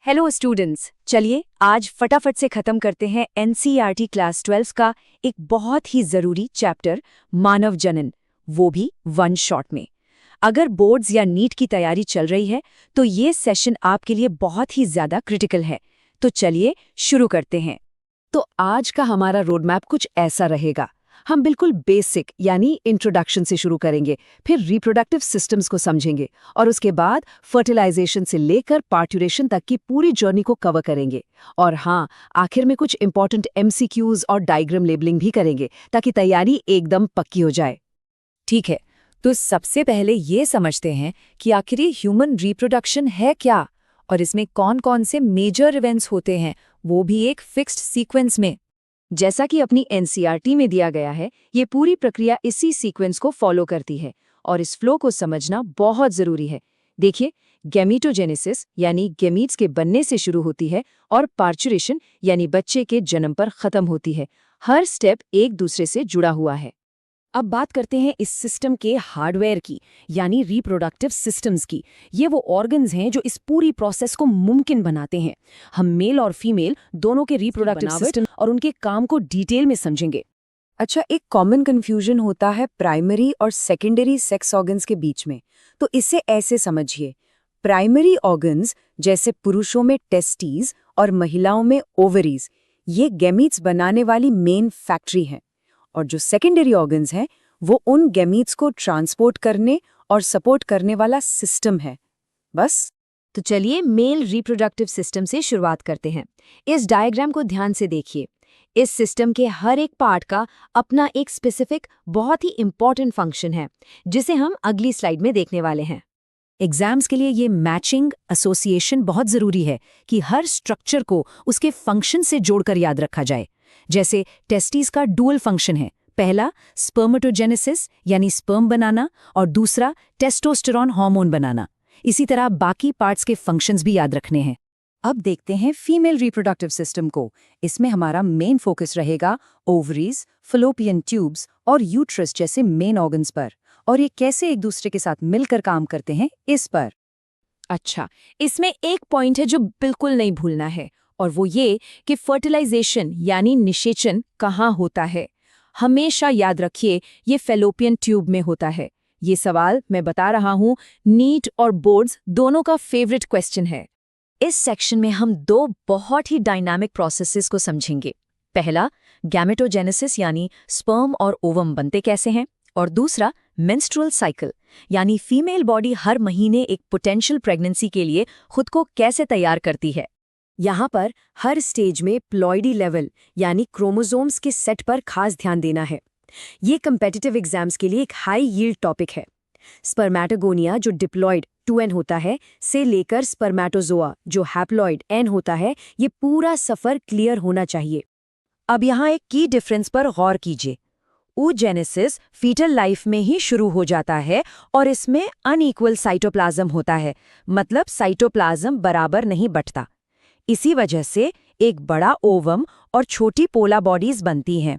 Hello students, चलिए आज फटाफट से खत्म करते हैं एनसीईआरटी क्लास 12 का एक बहुत ही जरूरी चैप्टर मानव जनन, वो भी वन शॉट में। अगर बोर्ड्स या नीट की तैयारी चल रही है तो ये सेशन आपके लिए बहुत ही ज्यादा क्रिटिकल है। तो चलिए शुरू करते हैं। तो आज का हमारा रोड मैप कुछ ऐसा रहेगा। हम बिल्कुल बेसिक यानी इंट्रोडक्शन से शुरू करेंगे, फिर रिप्रोडक्टिव सिस्टम्स को समझेंगे और उसके बाद फर्टिलाइजेशन से लेकर पार्ट्यूरेशन तक की पूरी जर्नी को कवर करेंगे। और हाँ, आखिर में कुछ इंपॉर्टेंट एमसीक्यूज और डायग्राम लेबलिंग भी करेंगे ताकि तैयारी एकदम पक्की हो जाए। ठीक है, तो सबसे पहले ये समझते हैं कि आखिर ये ह्यूमन रिप्रोडक्शन है क्या और इसमें कौन कौन से मेजर इवेंट्स होते हैं, वो भी एक फिक्स्ड सीक्वेंस में। जैसा कि अपनी एनसीईआरटी में दिया गया है, ये पूरी प्रक्रिया इसी सीक्वेंस को फॉलो करती है और इस फ्लो को समझना बहुत जरूरी है। देखिए, गैमीटोजेनेसिस यानी गैमीट्स के बनने से शुरू होती है और पार्चुरेशन यानी बच्चे के जन्म पर खत्म होती है। हर स्टेप एक दूसरे से जुड़ा हुआ है। अब बात करते हैं इस सिस्टम के हार्डवेयर की, यानी रिप्रोडक्टिव सिस्टम्स की। ये वो ऑर्गन्स हैं जो इस पूरी प्रोसेस को मुमकिन बनाते हैं। हम मेल और फीमेल दोनों के रिप्रोडक्टिव सिस्टम और उनके काम को डिटेल में समझेंगे। अच्छा, एक कॉमन कंफ्यूजन होता है प्राइमरी और सेकेंडरी सेक्स ऑर्गन्स के बीच में। तो इसे ऐसे समझिए, प्राइमरी ऑर्गन्स जैसे पुरुषों में टेस्टीज और महिलाओं में ओवरीज, ये गैमीट्स बनाने वाली मेन फैक्ट्री हैं। और जो सेकेंडरी ऑर्गन्स हैं वो उन गैमीट्स को ट्रांसपोर्ट करने और सपोर्ट करने वाला सिस्टम है। बस। तो चलिए मेल रिप्रोडक्टिव सिस्टम से शुरुआत करते हैं। इस डायग्राम को ध्यान से देखिए। इस सिस्टम के हर एक पार्ट का अपना एक स्पेसिफिक बहुत ही इंपॉर्टेंट फंक्शन है, जिसे हम अगली स्लाइड में देखने वाले हैं। एग्जाम्स के लिए ये मैचिंग एसोसिएशन बहुत जरूरी है कि हर स्ट्रक्चर को उसके फंक्शन से जोड़कर याद रखा जाए। जैसे टेस्टिस का डुअल फंक्शन है, पहला स्पर्मेटोजेनेसिस यानी स्पर्म बनाना और दूसरा टेस्टोस्टेरोन हार्मोन बनाना। इसी तरह बाकी पार्ट्स के फंक्शंस भी याद रखने हैं। अब देखते हैं फीमेल रिप्रोडक्टिव सिस्टम को। इसमें हमारा मेन फोकस रहेगा ओवरीज, फलोपियन ट्यूब्स और यूट्रस जैसे मेन ऑर्गन्स पर, और ये कैसे एक दूसरे के साथ मिलकर काम करते हैं इस पर। अच्छा, इसमें एक पॉइंट है जो बिल्कुल नहीं भूलना है, और वो ये कि फर्टिलाइजेशन यानी निषेचन कहाँ होता है। हमेशा याद रखिए, ये फैलोपियन ट्यूब में होता है। ये सवाल मैं बता रहा हूँ, नीट और बोर्ड्स दोनों का फेवरेट क्वेश्चन है। इस सेक्शन में हम दो बहुत ही डायनामिक प्रोसेसेस को समझेंगे। पहला, गैमेटोजेनेसिस यानी स्पर्म और ओवम बनते कैसे हैं, और दूसरा मेंस्ट्रुअल साइकिल यानी फीमेल बॉडी हर महीने एक पोटेंशियल प्रेगनेंसी के लिए खुद को कैसे तैयार करती है। यहाँ पर हर स्टेज में प्लॉइडी लेवल यानी क्रोमोसोम्स के सेट पर खास ध्यान देना है। ये कम्पिटिटिव एग्जाम्स के लिए एक हाई यील्ड टॉपिक है। स्पर्मेटोगोनिया जो डिप्लॉइड 2n होता है से लेकर स्पर्मेटोजोआ जो हैप्लॉइड n होता है, ये पूरा सफर क्लियर होना चाहिए। अब यहाँ एक की डिफरेंस पर गौर कीजिए। oogenesis फीटल लाइफ में ही शुरू हो जाता है और इसमें अनइक्वल साइटोप्लाज्म होता है, मतलब साइटोप्लाज्म बराबर नहीं बंटता। इसी वजह से एक बड़ा ओवम और छोटी पोला बॉडीज बनती हैं।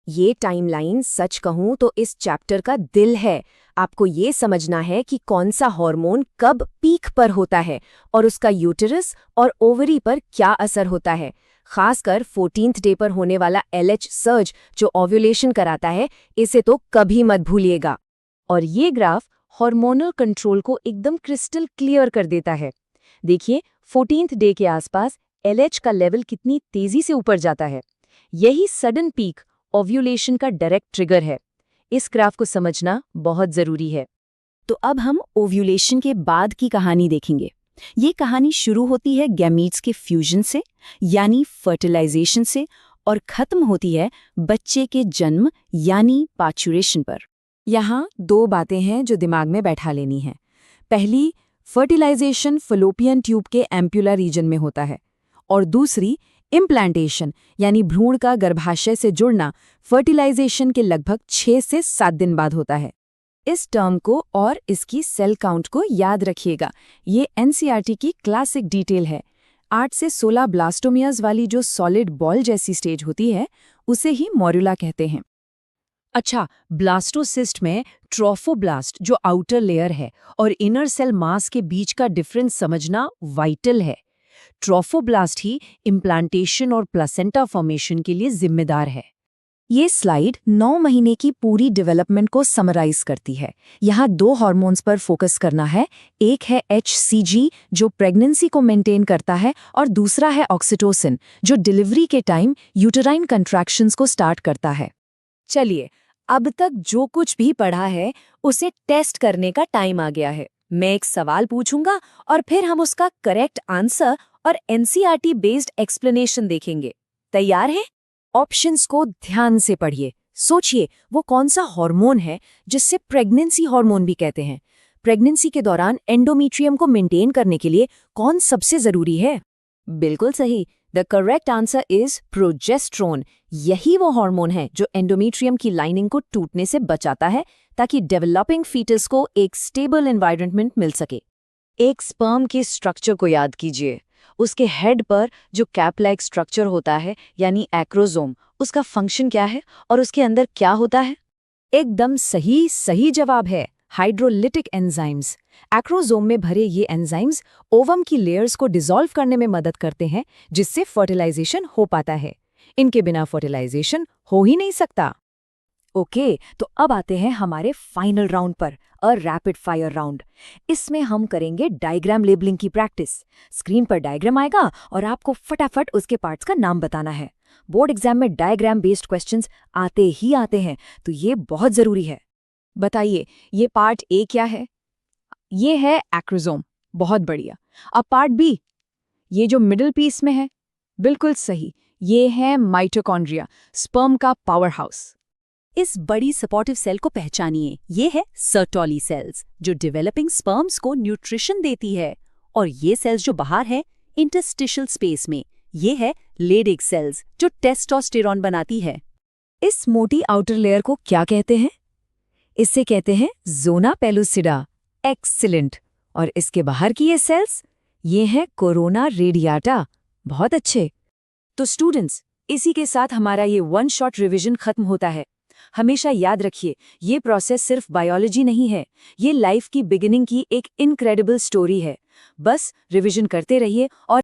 ये टाइमलाइन सच कहूं तो इस चैप्टर का दिल है। आपको ये समझना है कि कौन सा हार्मोन कब पीक पर होता है और उसका यूटेरस और ओवरी पर क्या असर होता है। खासकर 14th डे पर होने वाला LH सर्ज जो ओव्यूलेशन कराता है, इसे तो कभी मत भूलिएगा। और ये ग्राफ हार्मोनल कंट्रोल को एकदम क्रिस्टल क्लियर कर देता है। देखिए, 14th डे के आसपास LH का लेवल कितनी तेजी से ऊपर जाता है। यही सडन पीक ओव्यूलेशन का डायरेक्ट ट्रिगर है। इस ग्राफ को समझना बहुत जरूरी है। तो अब हम ओव्यूलेशन के बाद की कहानी देखेंगे। ये कहानी शुरू होती है गैमीट्स के फ्यूजन से यानी फर्टिलाइजेशन से, और खत्म होती है बच्चे के जन्म यानी पार्चुरेशन पर। यहाँ दो बातें हैं जो दिमाग में बैठा लेनी है। पहली, फर्टिलाइजेशन फलोपियन ट्यूब के एम्पुला रीजन में होता है, और दूसरी इम्प्लांटेशन यानी भ्रूण का गर्भाशय से जुड़ना फर्टिलाइजेशन के लगभग 6 से 7 दिन बाद होता है। इस टर्म को और इसकी सेल काउंट को याद रखिएगा। ये एनसीईआरटी की क्लासिक डिटेल है। 8 से 16 ब्लास्टोमियाज वाली जो सॉलिड बॉल जैसी स्टेज होती है, उसे ही मॉर्यूला कहते हैं। अच्छा, ब्लास्टोसिस्ट में ट्रोफोब्लास्ट जो आउटर लेयर है और इनर सेल मास के बीच का डिफरेंस समझना वाइटल है। ट्रोफोब्लास्ट ही इम्प्लांटेशन और प्लासेंटा फॉर्मेशन के लिए जिम्मेदार है। ये स्लाइड 9 महीने की पूरी डेवलपमेंट को समराइज करती है। यहाँ 2 हार्मोन्स पर फोकस करना है। एक है HCG जो प्रेगनेंसी को मेंटेन करता है और दूसरा है ऑक्सीटोसिन जो डिलीवरी के टाइम यूटेराइन कंट्रैक्शंस को स्टार्ट करता है। चलिए, अब तक जो कुछ भी पढ़ा है उसे टेस्ट करने का टाइम आ गया है। मैं एक सवाल पूछूंगा और फिर हम उसका करेक्ट आंसर और NCERT बेस्ड एक्सप्लेनेशन देखेंगे। तैयार हैं? ऑप्शंस को ध्यान से पढ़िए। सोचिए वो कौन सा हार्मोन है जिससे प्रेगनेंसी हार्मोन भी कहते हैं। प्रेगनेंसी के दौरान एंडोमेट्रियम को मेंटेन करने के लिए कौन सबसे जरूरी है? बिल्कुल सही। The correct answer is progesterone. यही वो हार्मोन है जो एंडोमेट्रियम की लाइनिंग को टूटने से बचाता है ताकि डेवलपिंग फीटस को एक स्टेबल एनवायरनमेंट मिल सके। एक स्पर्म के स्ट्रक्चर को याद कीजिए। उसके हेड पर जो कैप लाइक स्ट्रक्चर होता है यानी एक्रोसोम, उसका फंक्शन क्या है और उसके अंदर क्या होता है? एकदम सही जवाब है हाइड्रोलिटिक एंजाइम्स। एक्रोसोम में भरे ये एंजाइम्स ओवम की लेयर्स को डिसॉल्व करने में मदद करते हैं जिससे फर्टिलाइजेशन हो पाता है। इनके बिना फर्टिलाइजेशन हो ही नहीं सकता। ओके, तो अब आते हैं हमारे फाइनल राउंड पर, अ रैपिड फायर राउंड। इसमें हम करेंगे डायग्राम लेबलिंग की प्रैक्टिस। स्क्रीन पर डायग्राम आएगा और आपको फटाफट उसके पार्ट्स का नाम बताना है। बोर्ड एग्जाम में डायग्राम बेस्ड क्वेश्चंस आते ही आते हैं, तो ये बहुत जरूरी है। बताइए, ये पार्ट ए क्या है? ये है एक्रोसोम। बहुत बढ़िया। अब पार्ट बी, ये जो मिडिल पीस में है, बिल्कुल सही, ये है माइटोकॉन्ड्रिया, स्पर्म का पावर हाउस। इस बड़ी सपोर्टिव सेल को पहचानिए। ये है सर्टोली सेल्स जो डेवलपिंग स्पर्म्स को न्यूट्रिशन देती है। और ये सेल्स जो बाहर है इंटरस्टिशियल स्पेस में, ये है लेडिग सेल्स जो टेस्टोस्टेरोन बनाती है। इस मोटी आउटर लेयर को क्या कहते हैं? इसे कहते हैं ज़ोना पेलुसिडा। एक्सीलेंट। और इसके बाहर की ये सेल्स, ये हैं कोरोना रेडियाटा। बहुत अच्छे। तो स्टूडेंट्स, इसी के साथ हमारा ये 1 शॉट रिवीजन खत्म होता है। हमेशा याद रखिए, ये प्रोसेस सिर्फ बायोलॉजी नहीं है, ये लाइफ की बिगिनिंग की एक इनक्रेडिबल स्टोरी है। बस रिवीजन करते रहिए और